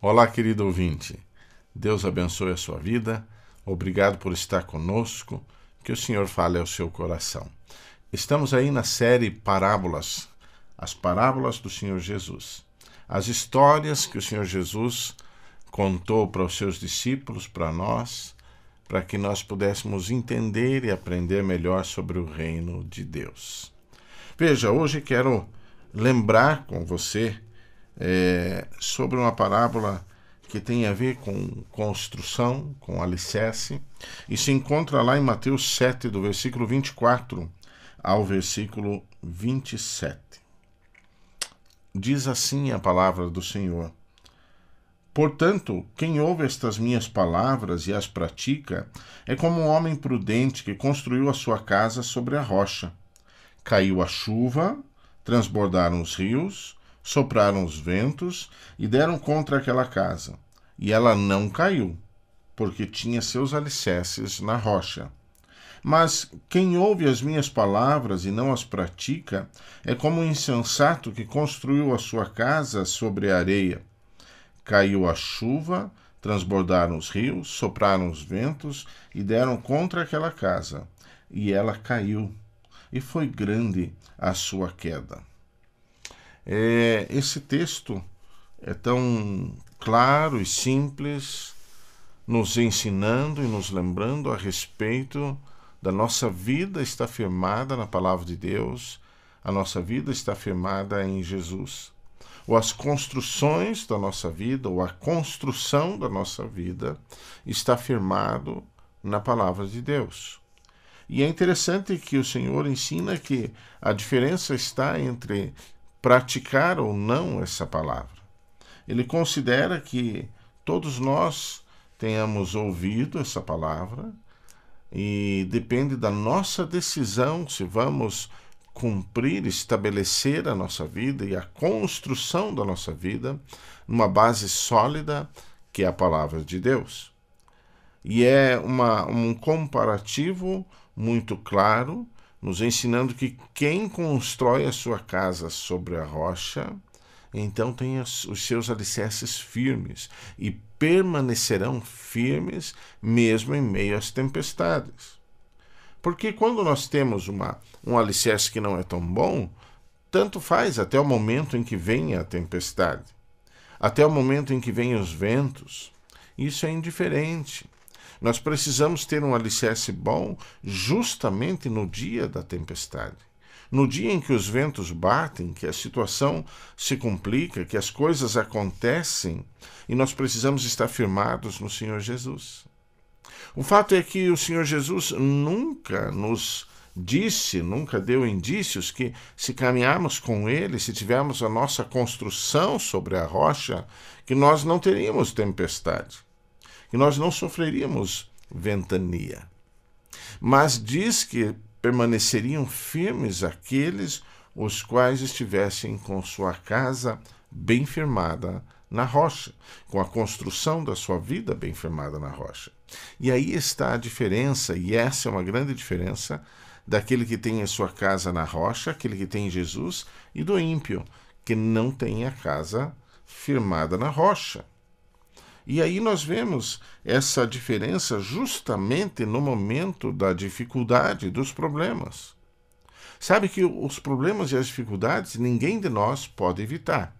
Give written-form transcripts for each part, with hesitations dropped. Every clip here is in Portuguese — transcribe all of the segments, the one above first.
Olá, querido ouvinte. Deus abençoe a sua vida. Obrigado por estar conosco. Que o Senhor fale ao seu coração. Estamos aí na série Parábolas, as parábolas do Senhor Jesus. As histórias que o Senhor Jesus contou para os seus discípulos, para nós, para que nós pudéssemos entender e aprender melhor sobre o reino de Deus. Veja, hoje quero lembrar com você sobre uma parábola que tem a ver com construção, com alicerce, e se encontra lá em Mateus 7, do versículo 24 ao versículo 27. Diz assim a palavra do Senhor: Portanto, quem ouve estas minhas palavras e as pratica é como um homem prudente que construiu a sua casa sobre a rocha. Caiu a chuva, transbordaram os rios, sopraram os ventos e deram contra aquela casa. E ela não caiu, porque tinha seus alicerces na rocha. Mas quem ouve as minhas palavras e não as pratica é como um insensato que construiu a sua casa sobre a areia. Caiu a chuva, transbordaram os rios, sopraram os ventos e deram contra aquela casa. E ela caiu, e foi grande a sua queda. Esse texto é tão claro e simples, nos ensinando e nos lembrando a respeito da nossa vida está firmada na palavra de Deus, a nossa vida está firmada em Jesus. Ou as construções da nossa vida, ou a construção da nossa vida está firmado na palavra de Deus. E é interessante que o Senhor ensina que a diferença está entre praticar ou não essa palavra. Ele considera que todos nós tenhamos ouvido essa palavra e depende da nossa decisão se vamos cumprir, estabelecer a nossa vida e a construção da nossa vida numa base sólida que é a palavra de Deus. E é um comparativo muito claro, nos ensinando que quem constrói a sua casa sobre a rocha, então tem os seus alicerces firmes e permanecerão firmes mesmo em meio às tempestades. Porque quando nós temos um alicerce que não é tão bom, tanto faz até o momento em que venha a tempestade, até o momento em que venham os ventos. Isso é indiferente. Nós precisamos ter um alicerce bom justamente no dia da tempestade. No dia em que os ventos batem, que a situação se complica, que as coisas acontecem, e nós precisamos estar firmados no Senhor Jesus. O fato é que o Senhor Jesus nunca nos disse, nunca deu indícios que se caminharmos com Ele, se tivermos a nossa construção sobre a rocha, que nós não teríamos tempestade, que nós não sofreríamos ventania. Mas diz que permaneceriam firmes aqueles os quais estivessem com sua casa bem firmada na rocha, com a construção da sua vida bem firmada na rocha. E aí está a diferença, e essa é uma grande diferença, daquele que tem a sua casa na rocha, aquele que tem Jesus, e do ímpio, que não tem a casa firmada na rocha. E aí nós vemos essa diferença justamente no momento da dificuldade, dos problemas. Sabe que os problemas e as dificuldades ninguém de nós pode evitar.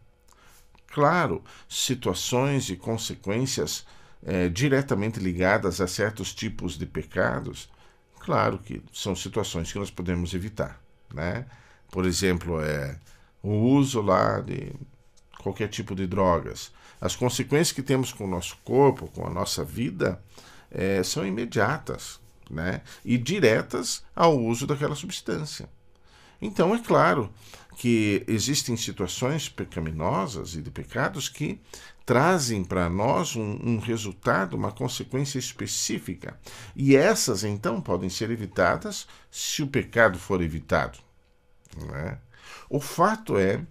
Claro, situações e consequências diretamente ligadas a certos tipos de pecados, claro que são situações que nós podemos evitar, né? Por exemplo, o uso lá de qualquer tipo de drogas. As consequências que temos com o nosso corpo, com a nossa vida, são imediatas, né? E diretas ao uso daquela substância. Então, é claro que existem situações pecaminosas e de pecados que trazem para nós um resultado, uma consequência específica. E essas, então, podem ser evitadas se o pecado for evitado, não é? O fato é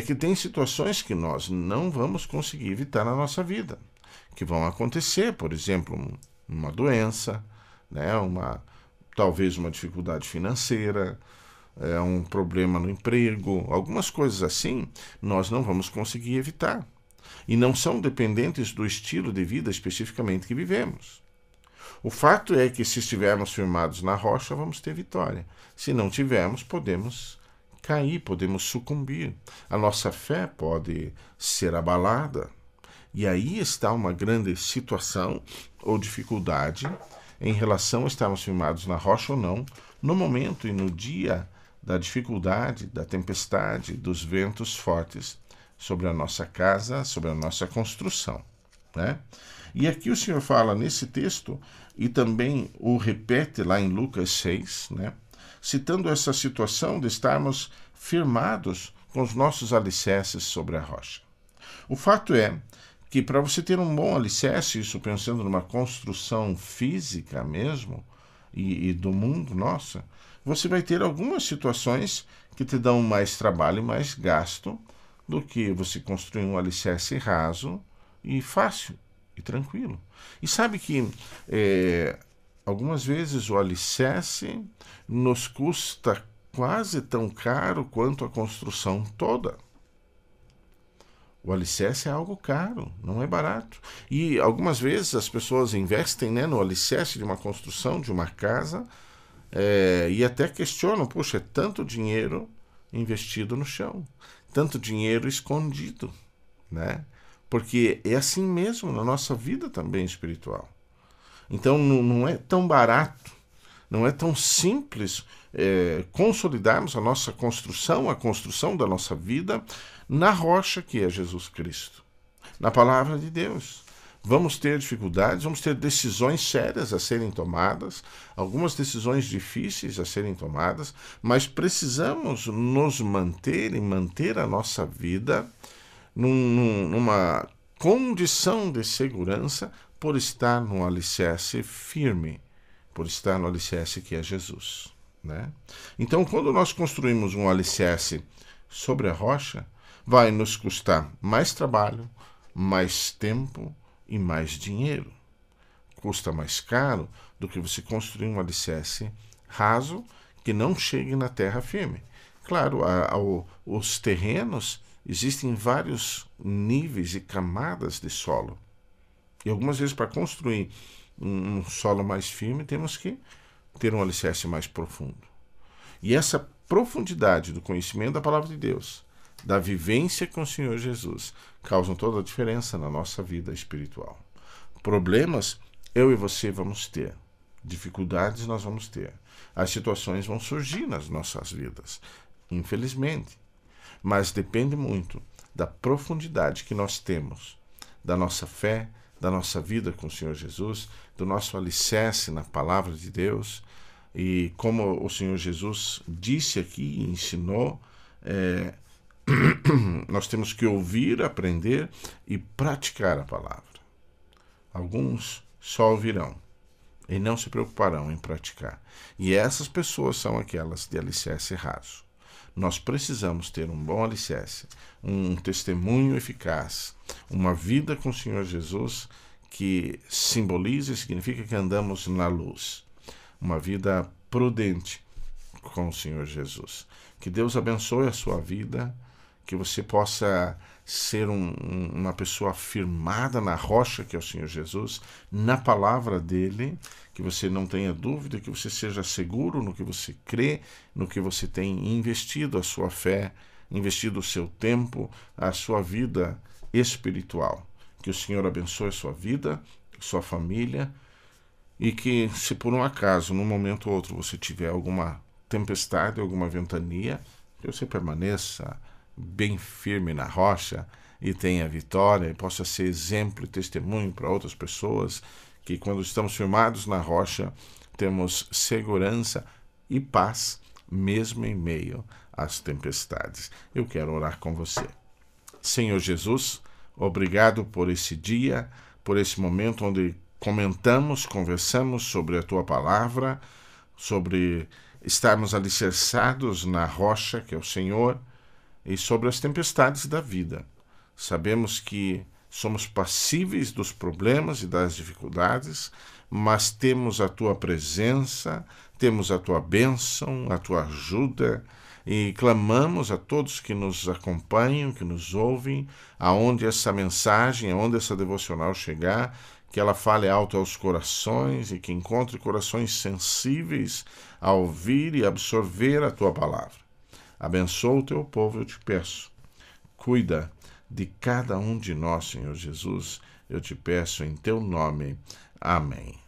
que tem situações que nós não vamos conseguir evitar na nossa vida, que vão acontecer, por exemplo, uma doença, né, talvez uma dificuldade financeira, um problema no emprego, algumas coisas assim, nós não vamos conseguir evitar. e não são dependentes do estilo de vida especificamente que vivemos. O fato é que se estivermos firmados na rocha, vamos ter vitória. Se não tivermos, podemos cair, podemos sucumbir. A nossa fé pode ser abalada. E aí está uma grande situação ou dificuldade em relação a estarmos firmados na rocha ou não, no momento e no dia da dificuldade, da tempestade, dos ventos fortes sobre a nossa casa, sobre a nossa construção, né? E aqui o Senhor fala nesse texto, e também o repete lá em Lucas 6, né? Citando essa situação de estarmos firmados com os nossos alicerces sobre a rocha. O fato é que para você ter um bom alicerce, isso pensando numa construção física mesmo, e do mundo, nossa, você vai ter algumas situações que te dão mais trabalho e mais gasto do que você construir um alicerce raso e fácil e tranquilo. E sabe que algumas vezes o alicerce nos custa quase tão caro quanto a construção toda. O alicerce é algo caro, não é barato. E algumas vezes as pessoas investem, né, no alicerce de uma construção, de uma casa, e até questionam, poxa, é tanto dinheiro investido no chão, tanto dinheiro escondido, né? Porque é assim mesmo na nossa vida também espiritual. Então não é tão barato, não é tão simples consolidarmos a nossa construção, a construção da nossa vida na rocha que é Jesus Cristo, na palavra de Deus. Vamos ter dificuldades, vamos ter decisões sérias a serem tomadas, algumas decisões difíceis a serem tomadas, mas precisamos nos manter e manter a nossa vida numa condição de segurança por estar no alicerce firme, por estar no alicerce que é Jesus, né? Então, quando nós construímos um alicerce sobre a rocha, vai nos custar mais trabalho, mais tempo e mais dinheiro. Custa mais caro do que você construir um alicerce raso que não chegue na terra firme. Claro, os terrenos existem vários níveis e camadas de solo. E algumas vezes, para construir um solo mais firme, temos que ter um alicerce mais profundo. E essa profundidade do conhecimento da palavra de Deus, da vivência com o Senhor Jesus, causam toda a diferença na nossa vida espiritual. Problemas, eu e você vamos ter. Dificuldades nós vamos ter. As situações vão surgir nas nossas vidas, infelizmente. Mas depende muito da profundidade que nós temos, da nossa fé, da nossa vida com o Senhor Jesus, do nosso alicerce na palavra de Deus. E como o Senhor Jesus disse aqui e ensinou, nós temos que ouvir, aprender e praticar a palavra. Alguns só ouvirão e não se preocuparão em praticar. E essas pessoas são aquelas de alicerce raso. Nós precisamos ter um bom alicerce, um testemunho eficaz, uma vida com o Senhor Jesus que simboliza e significa que andamos na luz. Uma vida prudente com o Senhor Jesus. Que Deus abençoe a sua vida, que você possa ser uma pessoa firmada na rocha que é o Senhor Jesus, na palavra dele, que você não tenha dúvida, que você seja seguro no que você crê, no que você tem investido a sua fé, investido o seu tempo, a sua vida espiritual. Que o Senhor abençoe a sua vida, sua família, e que, se por um acaso, num momento ou outro, você tiver alguma tempestade, alguma ventania, que você permaneça bem firme na rocha e tenha vitória, e possa ser exemplo e testemunho para outras pessoas, que quando estamos firmados na rocha, temos segurança e paz, mesmo em meio às tempestades. Eu quero orar com você. Senhor Jesus, obrigado por esse dia, por esse momento onde comentamos, conversamos sobre a Tua palavra, sobre estarmos alicerçados na rocha, que é o Senhor, e sobre as tempestades da vida. Sabemos que somos passíveis dos problemas e das dificuldades, mas temos a Tua presença, temos a Tua bênção, a Tua ajuda, e clamamos a todos que nos acompanham, que nos ouvem, aonde essa mensagem, aonde essa devocional chegar, que ela fale alto aos corações e que encontre corações sensíveis a ouvir e absorver a tua palavra. Abençoa o teu povo, eu te peço. Cuida de cada um de nós, Senhor Jesus. Eu te peço em teu nome. Amém.